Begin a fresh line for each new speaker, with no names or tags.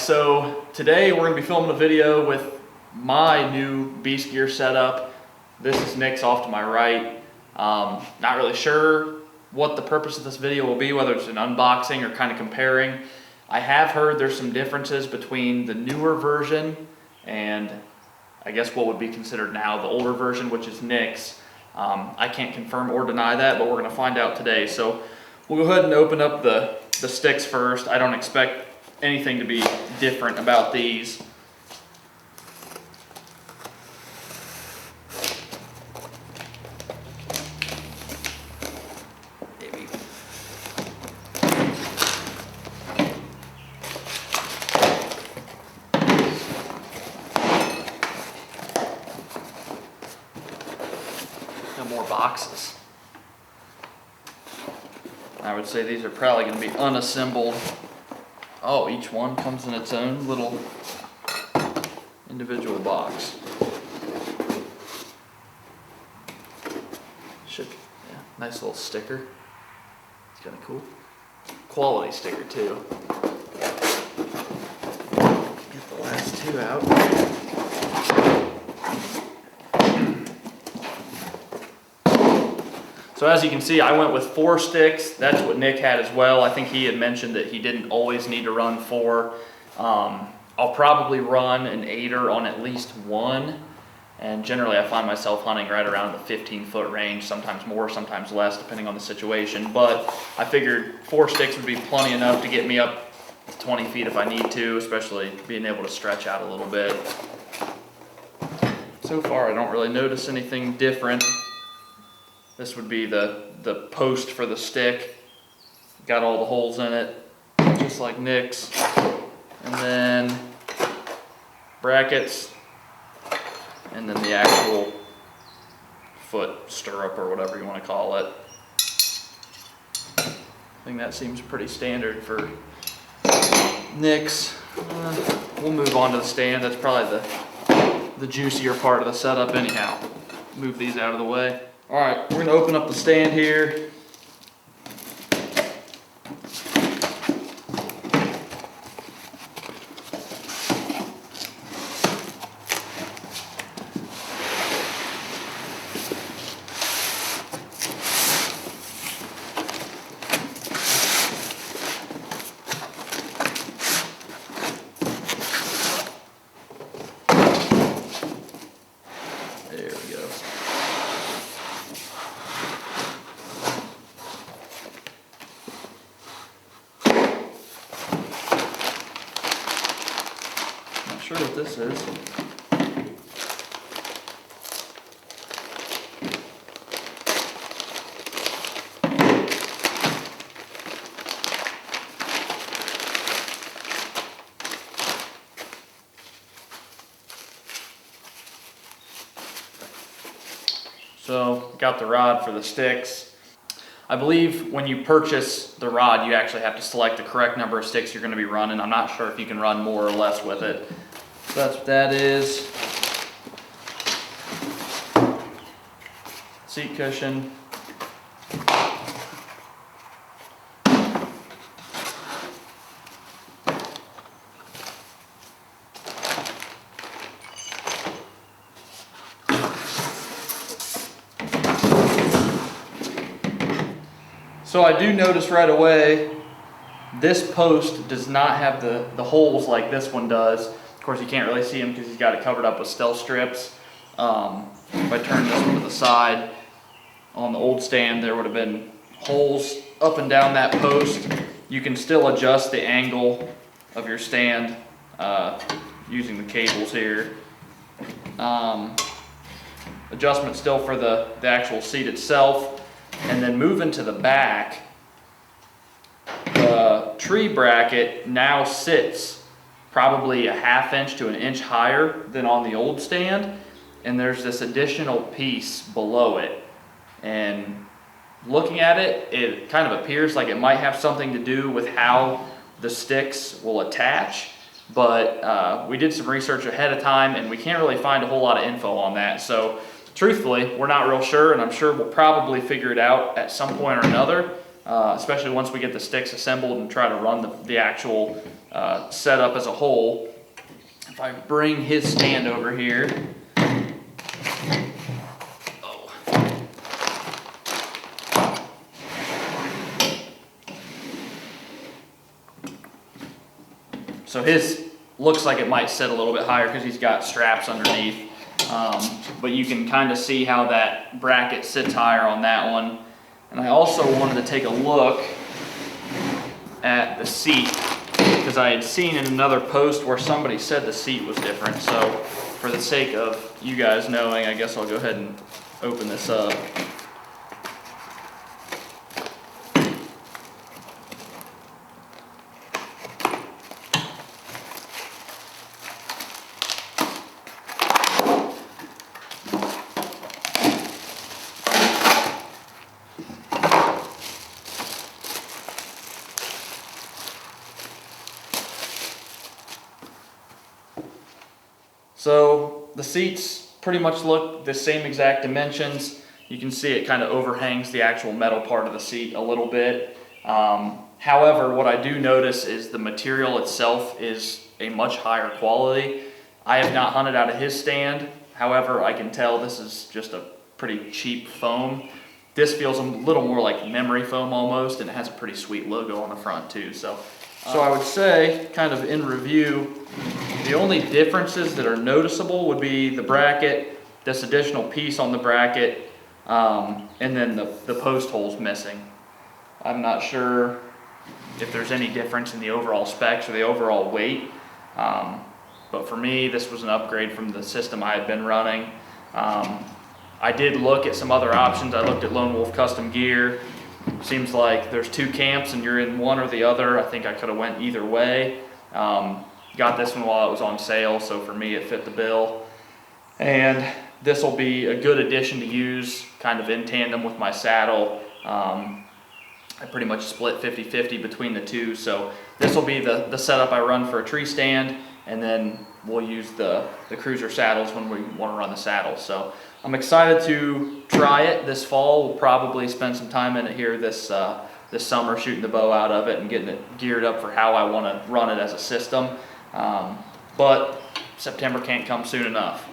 so today we're going to be filming a video with my new Beast Gear setup. This is Nick's off to my right. Not really sure what the purpose of this video will be, whether it's an unboxing or kind of comparing. I have heard there's some differences between the newer version and I guess what would be considered now the older version, which is Nick's. I can't confirm or deny that, but we're going to find out today. So we'll go ahead and open up the sticks first. I don't expect anything to be different about these. Maybe. No more boxes. I would say these are probably going to be unassembled. Oh, each one comes in its own little individual box. Yeah, nice little sticker. It's kind of cool. Quality sticker too. Get the last two out. So as you can see, I went with 4 sticks. That's what Nick had as well. I think he had mentioned that he didn't always need to run 4. I'll probably run an 8er on at least one. And generally I find myself hunting right around the 15-foot range, sometimes more, sometimes less, depending on the situation. But I figured 4 sticks would be plenty enough to get me up to 20 feet if I need to, especially being able to stretch out a little bit. So far I don't really notice anything different. This would be the post for the stick. Got all the holes in it, just like Nick's. And then brackets, and then the actual foot stirrup or whatever you want to call it. I think that seems pretty standard for Nick's. We'll move on to the stand. That's probably the juicier part of the setup anyhow. Move these out of the way. All right, we're gonna open up the stand here. There we go. Not sure what this is. So, got the rod for the sticks. I believe when you purchase the rod, you actually have to select the correct number of sticks you're going to be running. I'm not sure if you can run more or less with it. So that's what that is. Seat cushion. So I do notice right away, this post does not have the holes like this one does. Of course, you can't really see them because he's got it covered up with stealth strips. If I turn this one to the side, on the old stand, there would have been holes up and down that post. You can still adjust the angle of your stand using the cables here. Adjustment still for the actual seat itself. And then moving to the back, the tree bracket now sits probably a ½ inch to an inch higher than on the old stand. And there's this additional piece below it. And looking at it, it kind of appears like it might have something to do with how the sticks will attach. But we did some research ahead of time and we can't really find a whole lot of info on that. So truthfully, we're not real sure, and I'm sure we'll probably figure it out at some point or another. especially once we get the sticks assembled and try to run the actual setup as a whole. If I bring his stand over here, so his looks like it might sit a little bit higher because he's got straps underneath, but you can kind of see how that bracket sits higher on that one. And I also wanted to take a look at the seat because I had seen in another post where somebody said the seat was different. So for the sake of you guys knowing, I guess I'll go ahead and open this up. So the seats pretty much look the same exact dimensions. You can see it kind of overhangs the actual metal part of the seat a little bit. However, what I do notice is the material itself is a much higher quality. I have not hunted out of his stand. However, I can tell this is just a pretty cheap foam. This feels a little more like memory foam almost, and it has a pretty sweet logo on the front too. So I would say, kind of in review, the only differences that are noticeable would be the bracket, this additional piece on the bracket, and then the post holes missing. I'm not sure if there's any difference in the overall specs or the overall weight, but for me, this was an upgrade from the system I had been running. I did look at some other options. I looked at Lone Wolf Custom Gear. Seems like there's two camps and you're in one or the other. I think I could have went either way. Got this one while it was on sale, so for me it fit the bill. And this will be a good addition to use kind of in tandem with my saddle. I pretty much split 50-50 between the two, so this will be the setup I run for a tree stand, and then we'll use the cruiser saddles when we want to run the saddles. So I'm excited to try it this fall. We'll probably spend some time in it here this summer, shooting the bow out of it and getting it geared up for how I want to run it as a system. But September can't come soon enough.